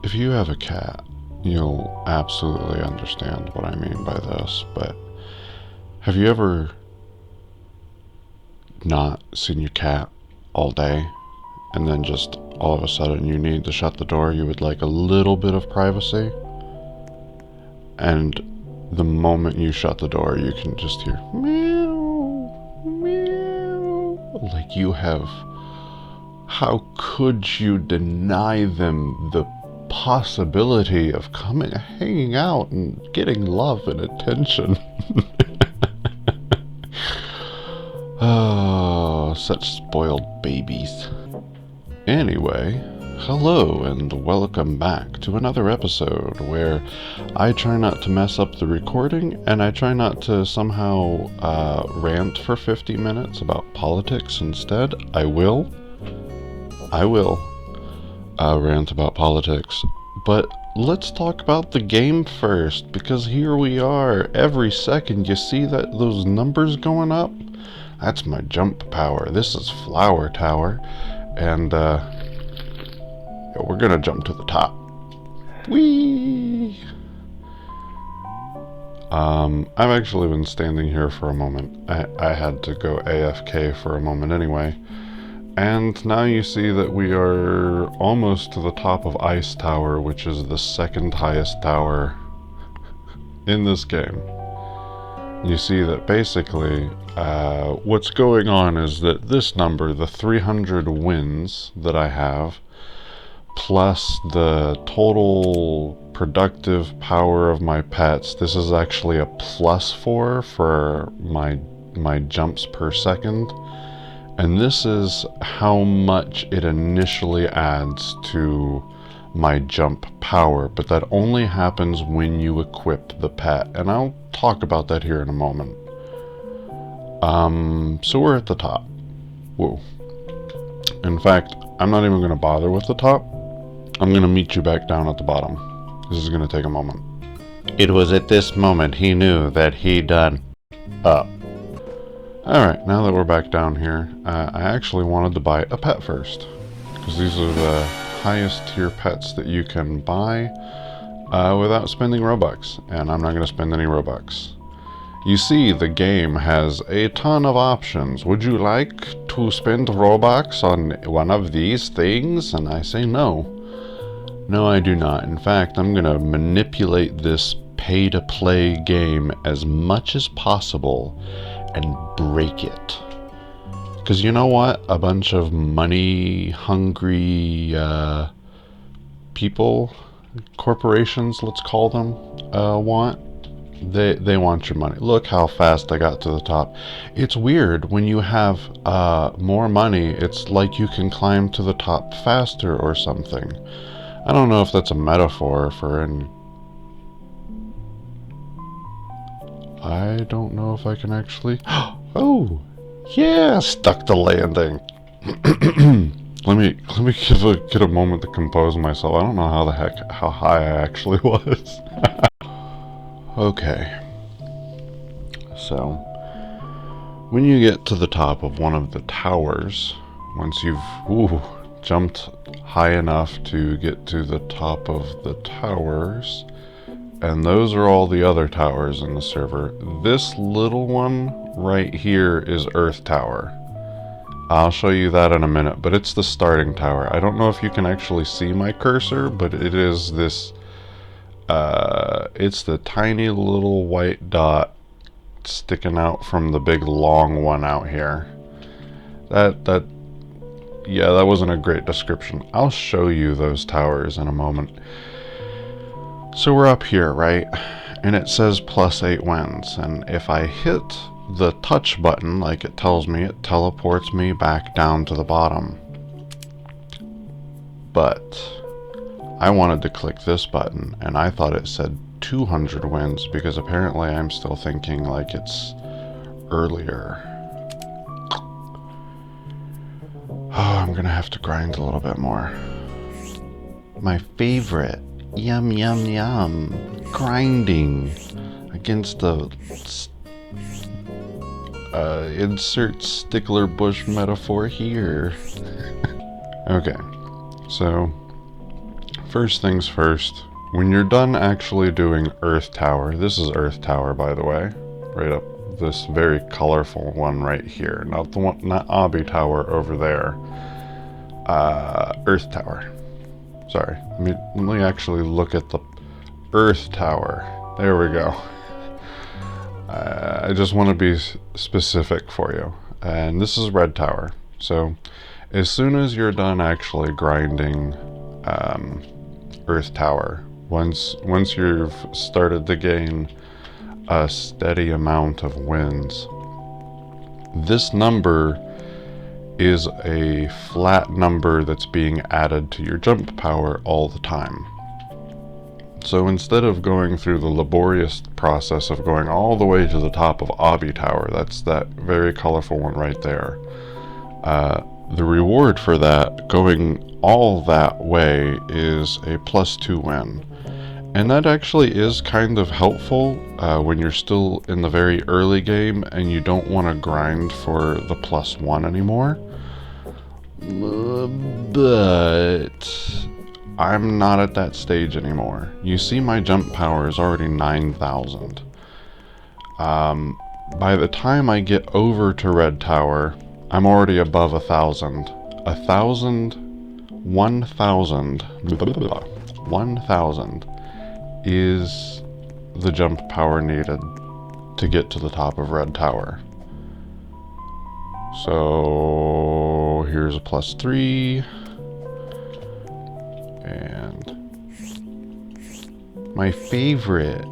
If you have a cat, you'll absolutely understand what I mean by this, but have you ever not seen your cat all day and then just all of a sudden you need to shut the door? You would like a little bit of privacy, and the moment you shut the door you can just hear meow, meow. Like you have, how could you deny them the possibility of coming, hanging out and getting love and attention? Oh, such spoiled babies. Anyway, hello and welcome back to another episode where I try not to mess up the recording and I try not to somehow rant for 50 minutes about politics instead. I will rant about politics, but let's talk about the game first, because here we are. Every second you see that those numbers going up, that's my jump power. This is Flower Tower, and we're gonna jump to the top. Whee! I've actually been standing here for a moment. I had to go AFK for a moment anyway. And now you see that we are almost to the top of Ice Tower, which is the second highest tower in this game. You see that basically what's going on is that this number, the 300 wins that I have, plus the total productive power of my pets, this is actually a +4 for my jumps per second. And this is how much it initially adds to my jump power, but that only happens when you equip the pet, and I'll talk about that here in a moment. So we're at the top. Whoa. In fact, I'm not even going to bother with the top. I'm going to meet you back down at the bottom. This is going to take a moment. It was at this moment he knew that he done up. Alright, now that we're back down here, I actually wanted to buy a pet first, because these are the highest tier pets that you can buy without spending Robux, and I'm not going to spend any Robux. You see, the game has a ton of options. Would you like to spend Robux on one of these things? And I say no. No, I do not. In fact, I'm going to manipulate this pay-to-play game as much as possible and break it. Because you know what a bunch of money-hungry people, corporations, let's call them, want? They want your money. Look how fast I got to the top. It's weird, when you have more money, it's like you can climb to the top faster or something. I don't know if that's a metaphor for any... I don't know if I can actually... Oh! Yeah! Stuck the landing! Let me get a moment to compose myself. I don't know how high I actually was. Okay. So, when you get to the top of one of the towers, once you've jumped high enough to get to the top of the towers, and those are all the other towers in the server, this little one right here is Earth Tower. I'll show you that in a minute, but it's the starting tower. I don't know if you can actually see my cursor, but it is this, it's the tiny little white dot sticking out from the big long one out here. Yeah, that wasn't a great description. I'll show you those towers in a moment. So we're up here, right? And it says +8 wins. And if I hit the touch button, like it tells me, it teleports me back down to the bottom. But I wanted to click this button, and I thought it said 200 wins, because apparently I'm still thinking like it's earlier. Oh, I'm gonna have to grind a little bit more. My favorite. Yum, yum, yum. Grinding against the insert stickler bush metaphor here. Okay, so First things first, when you're done actually doing Earth Tower, this is Earth Tower by the way, right up this very colorful one right here, not the one, not Obby Tower over there, Earth Tower. Sorry, let me actually look at the Earth Tower. There we go. I just want to be specific for you. And this is Red Tower. So as soon as you're done actually grinding Earth Tower, once you've started to gain a steady amount of wins, this number is a flat number that's being added to your jump power all the time. So instead of going through the laborious process of going all the way to the top of Obby Tower, that's that very colorful one right there, the reward for that, going all that way, is a +2 win. And that actually is kind of helpful when you're still in the very early game and you don't want to grind for the +1 anymore. But I'm not at that stage anymore. You see my jump power is already 9,000. By the time I get over to Red Tower, I'm already above 1,000. 1,000 is the jump power needed to get to the top of Red Tower. So here's a +3. And my favorite,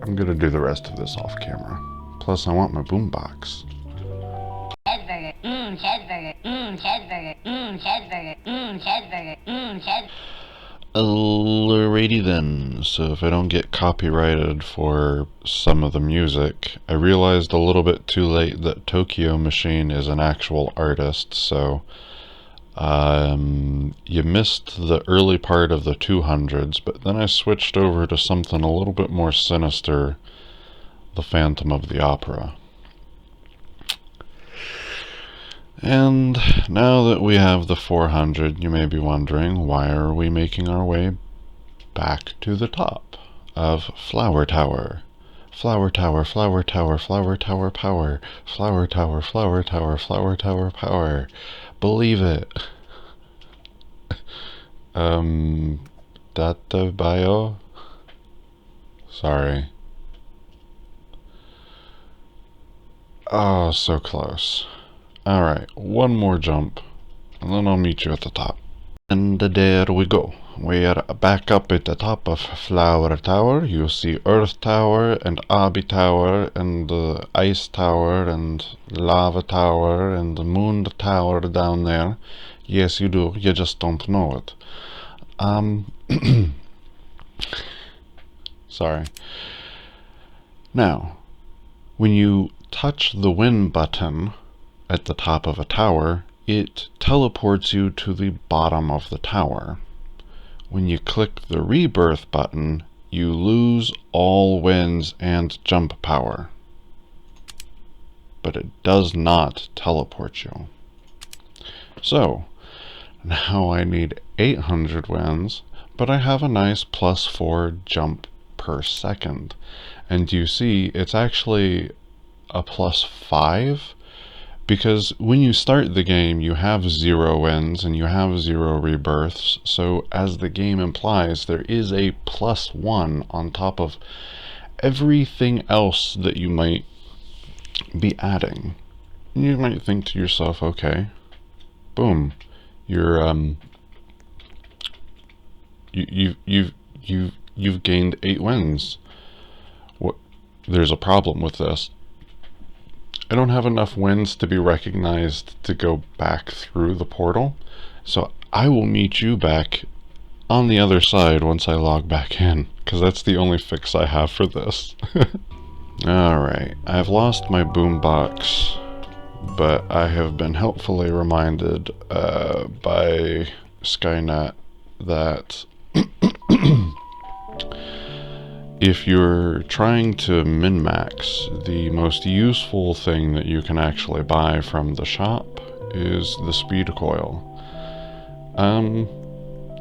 I'm gonna do the rest of this off camera. Plus I want my boombox. Alrighty then, so if I don't get copyrighted for some of the music, I realized a little bit too late that Tokyo Machine is an actual artist, so you missed the early part of the 200s, but then I switched over to something a little bit more sinister, the Phantom of the Opera. And now that we have the 400, you may be wondering, why are we making our way back to the top of Flower Tower? Flower Tower, Flower Tower, Flower Tower Power. Flower Tower, Flower Tower, Flower Tower Power. Believe it. Data bio? Sorry. Oh, so close. Alright, one more jump, and then I'll meet you at the top. And there we go. We are back up at the top of Flower Tower. You see Earth Tower, and Obby Tower, and the Ice Tower, and Lava Tower, and the Moon Tower down there. Yes, you do. You just don't know it. Sorry. Now, when you touch the win button at the top of a tower, it teleports you to the bottom of the tower. When you click the rebirth button, you lose all wins and jump power. But it does not teleport you. So, now I need 800 wins, but I have a nice +4 jump per second. And you see, it's actually a +5, because when you start the game, you have 0 wins and you have 0 rebirths, so as the game implies, there is a +1 on top of everything else that you might be adding. And you might think to yourself, okay, boom, you're you've gained 8 wins. What? There's a problem with this. I don't have enough wins to be recognized to go back through the portal, so I will meet you back on the other side once I log back in, because that's the only fix I have for this. Alright, I've lost my boombox, but I have been helpfully reminded by Skynet that if you're trying to min-max, the most useful thing that you can actually buy from the shop is the speed coil.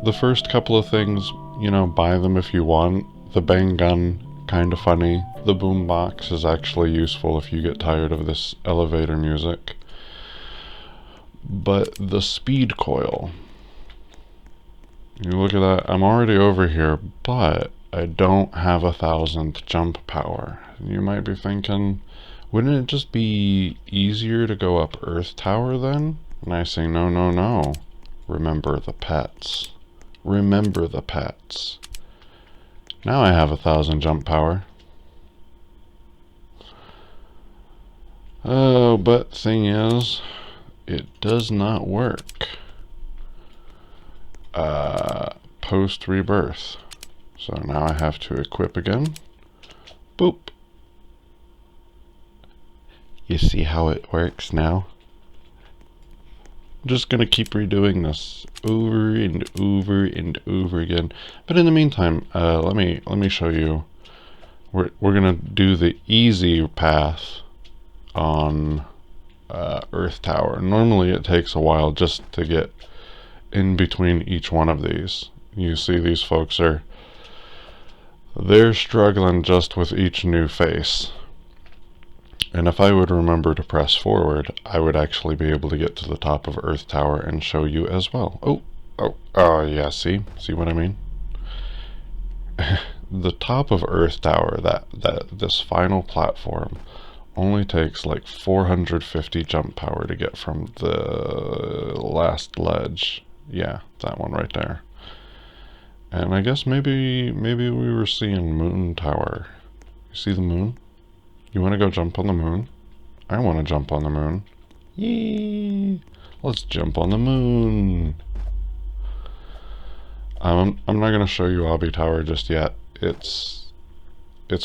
The first couple of things, you know, buy them if you want. The bang gun, kind of funny. The boom box is actually useful if you get tired of this elevator music. But the speed coil, you look at that, I'm already over here, but I don't have 1,000 jump power. You might be thinking, wouldn't it just be easier to go up Earth Tower then? And I say, no, no, no. Remember the pets. Remember the pets. Now I have 1,000 jump power. Oh, but thing is, it does not work post rebirth. So now I have to equip again. Boop. You see how it works now? I'm just gonna keep redoing this over and over and over again. But in the meantime, let me show you. We're gonna do the easy path on Earth Tower. Normally it takes a while just to get in between each one of these. You see these folks they're struggling just with each new face. And if I would remember to press forward, I would actually be able to get to the top of Earth Tower and show you as well. Oh, yeah, see what I mean? The top of Earth Tower, this final platform, only takes like 450 jump power to get from the last ledge. Yeah, that one right there. And I guess maybe we were seeing Moon Tower. You see the moon? You want to go jump on the moon? I want to jump on the moon. Yay! Let's jump on the moon. I'm not going to show you Obby Tower just yet. It's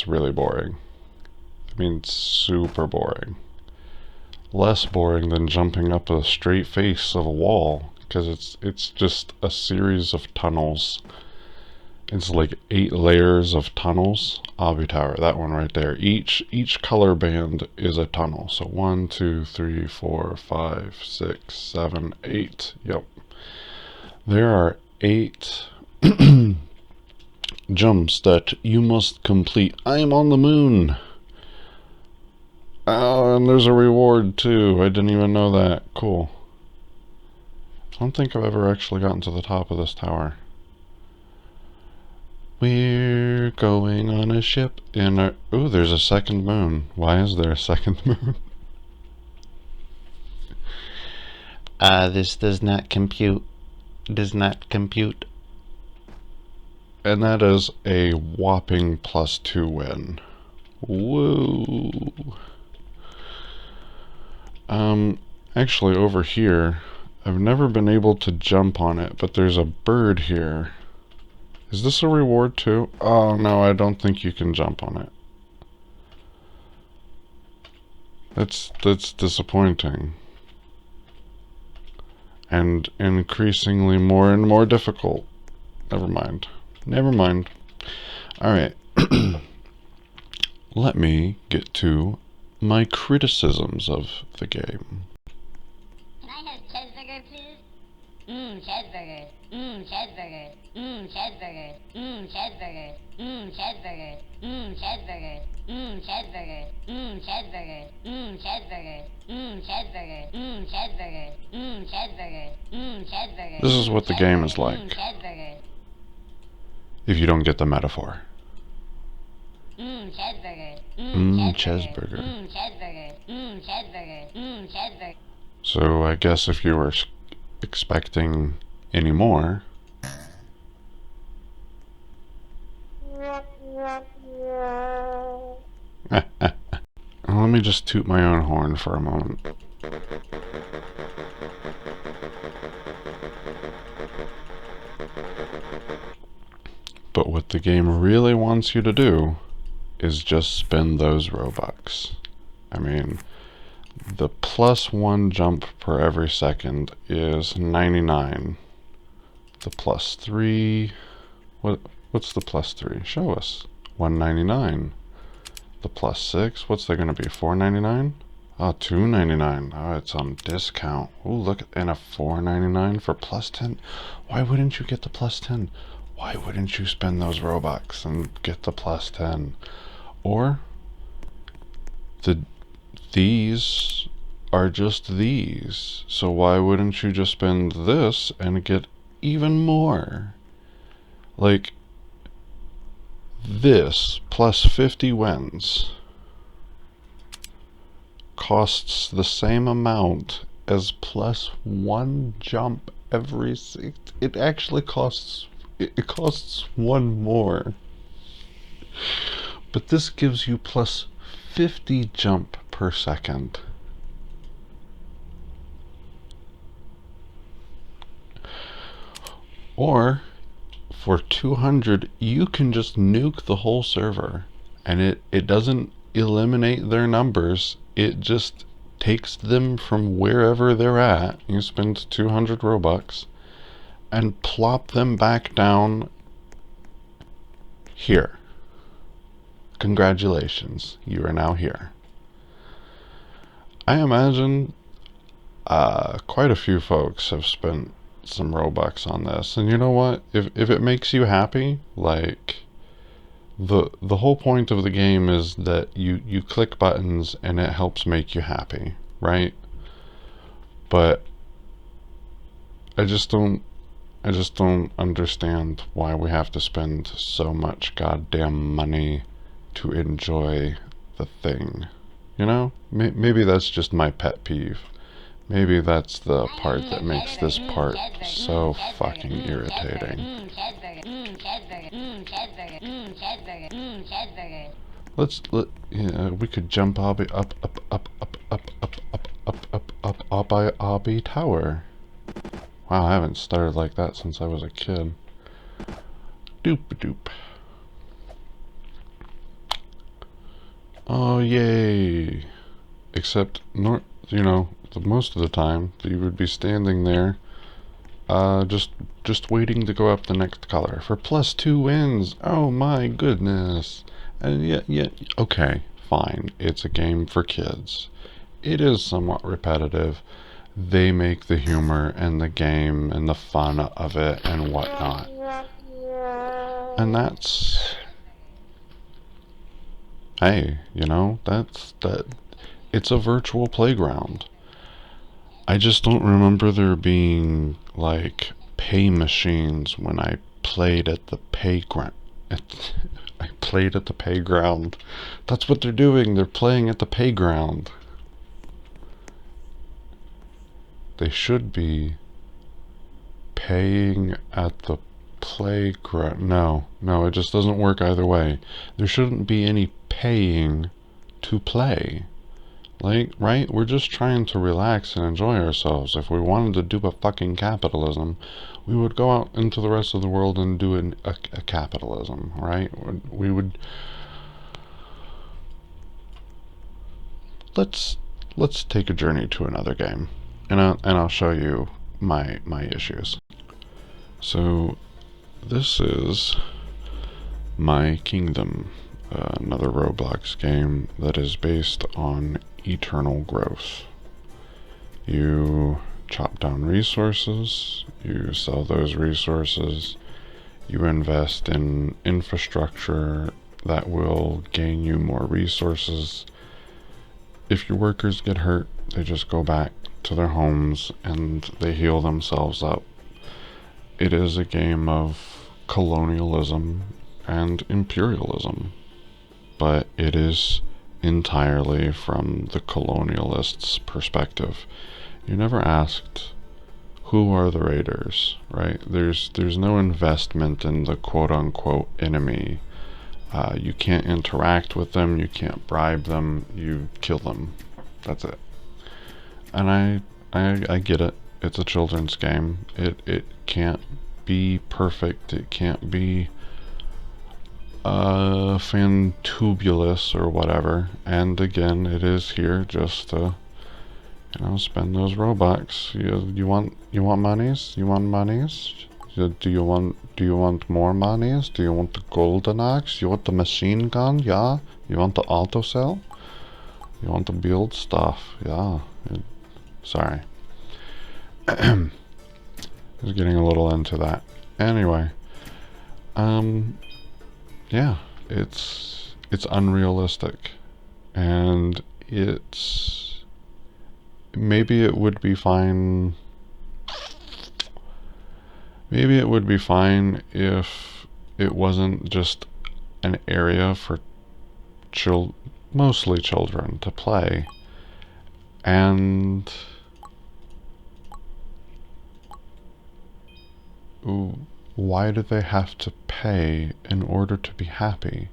really boring. I mean, super boring. Less boring than jumping up a straight face of a wall, because it's just a series of tunnels. It's like 8 layers of tunnels. Obby Tower, that one right there. Each color band is a tunnel. So 1, 2, 3, 4, 5, 6, 7, 8. Yep. There are 8 jumps that you must complete. I am on the moon. Oh, and there's a reward too. I didn't even know that. Cool. I don't think I've ever actually gotten to the top of this tower. We're going on a ship in our... Ooh, there's a second moon. Why is there a second moon? This does not compute. Does not compute. And that is a whopping +2 win. Woo! Actually over here, I've never been able to jump on it, but there's a bird here. Is this a reward too? Oh no, I don't think you can jump on it. That's disappointing. And increasingly more and more difficult. Never mind. Never mind. Alright. Let me get to my criticisms of the game. Can I have cheeseburger, please? Cheeseburger. Cheeseburger. Cheeseburger. Cheeseburger. Cheeseburger. Cheeseburger. Cheeseburger. Cheeseburger. Cheeseburger. Cheeseburger. Cheeseburger. Cheeseburger. Cheeseburger. This is what the game is like. Cheeseburger. If you don't get the metaphor. Cheeseburger. Cheeseburger. Cheeseburger. Cheeseburger. Cheeseburger. So I guess if you were expecting any more... Let me just toot my own horn for a moment. But what the game really wants you to do is just spend those Robux. I mean, the +1 jump per every second is 99. The +3... What's the +3? Show us. 199. The +6, what's that going to be? 499? Oh, $2.99. Oh, it's on discount. Oh, look, and a $4.99 for plus 10. Why wouldn't you get the plus 10? Why wouldn't you spend those Robux and get the plus 10? Or these are just these. So why wouldn't you just spend this and get even more? Like this plus 50 wins costs the same amount as plus 1 jump every six. It actually costs it costs 1 more. But this gives you plus 50 jump per second. Or for 200 you can just nuke the whole server, and it doesn't eliminate their numbers, it just takes them from wherever they're at. You spend 200 Robux and plop them back down here. Congratulations, you are now here. I imagine quite a few folks have spent some Robux on this, and you know what? If it makes you happy, like the whole point of the game is that you click buttons and it helps make you happy, right? But I just don't understand why we have to spend so much goddamn money to enjoy the thing. You know? Maybe that's just my pet peeve. Maybe that's the part that makes this part so fucking irritating. We could jump up Obby Tower. Wow, I haven't started like that since I was a kid. Doop-a-doop. Oh, yay. Except, most of the time, you would be standing there, just waiting to go up the next color for plus 2 wins. Oh my goodness. And yet, okay, fine. It's a game for kids. It is somewhat repetitive. They make the humor and the game and the fun of it and whatnot. And that's... Hey, it's a virtual playground. I just don't remember there being, like, pay machines when I played at the playground. I played at the playground. That's what they're doing. They're playing at the playground. They should be paying at the playground. No, it just doesn't work either way. There shouldn't be any paying to play. Like, right? We're just trying to relax and enjoy ourselves. If we wanted to do a fucking capitalism, we would go out into the rest of the world and do a capitalism, right? We would... Let's take a journey to another game, and I'll show you my issues. So, this is My Kingdom, another Roblox game that is based on eternal growth. You chop down resources, you sell those resources, you invest in infrastructure that will gain you more resources. If your workers get hurt, they just go back to their homes and they heal themselves up. It is a game of colonialism and imperialism, but it is entirely from the colonialists' perspective. You never asked, who are the raiders, right? There's no investment in the quote-unquote enemy. You can't interact with them, you can't bribe them, you kill them. That's it. And I get it. It's a children's game. It can't be perfect. It can't be fantubulous or whatever. And again, it is here just to, spend those Robux. You want monies? You want monies? Do you want more monies? Do you want the golden axe? You want the machine gun? Yeah? You want the auto cell? You want to build stuff. Yeah. Sorry. Was getting a little into that. Anyway, yeah, it's unrealistic, and maybe it would be fine. Maybe it would be fine if it wasn't just an area for mostly children to play, and why do they have to pay in order to be happy?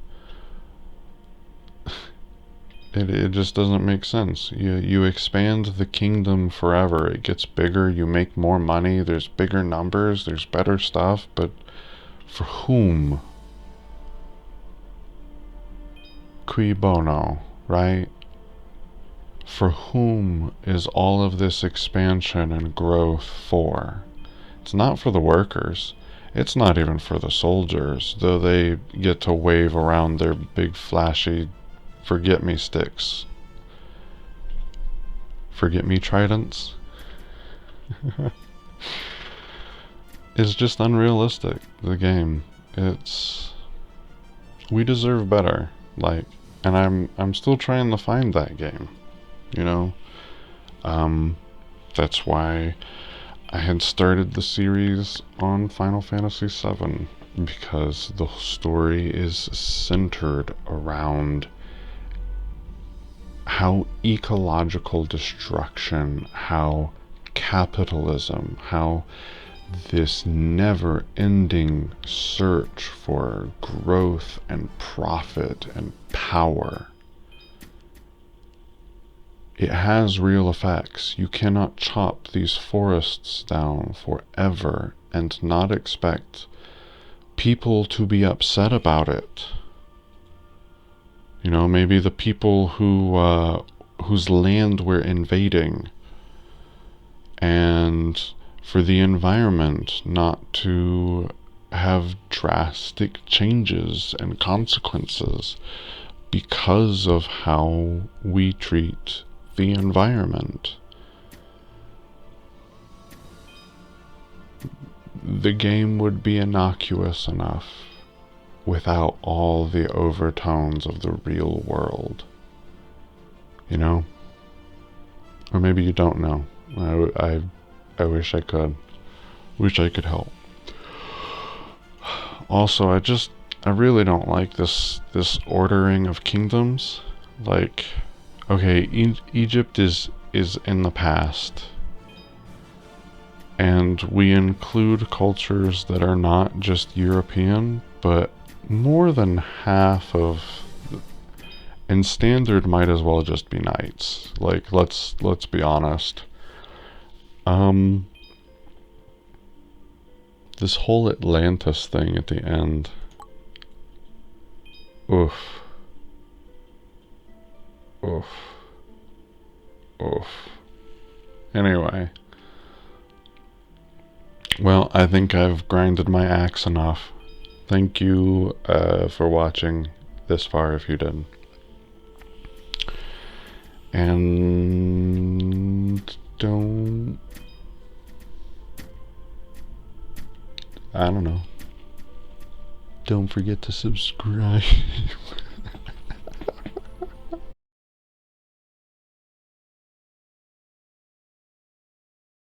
It just doesn't make sense. You expand the kingdom forever. It gets bigger, you make more money, there's bigger numbers, there's better stuff, but for whom? Cui bono, right? For whom is all of this expansion and growth for? It's not for the workers. It's not even for the soldiers, though they get to wave around their big flashy forget-me sticks. Forget-me tridents? It's just unrealistic, the game. We deserve better. Like, and I'm still trying to find that game, you know? That's why I had started the series on Final Fantasy VII, because the story is centered around how ecological destruction, how capitalism, how this never-ending search for growth and profit and power, it has real effects. You cannot chop these forests down forever and not expect people to be upset about it. You know, maybe the people whose land we're invading, and for the environment not to have drastic changes and consequences because of how we treat the environment. The game would be innocuous enough without all the overtones of the real world. You know? Or maybe you don't know. I wish I could. Wish I could help. Also, I really don't like this ordering of kingdoms. Like, okay, Egypt is in the past, and we include cultures that are not just European, but more than half of, and standard might as well just be knights. Like, let's be honest. This whole Atlantis thing at the end. Oof. Oof. Oof. Anyway. Well, I think I've grinded my axe enough. Thank you for watching this far, if you did. And I don't know. Don't forget to subscribe.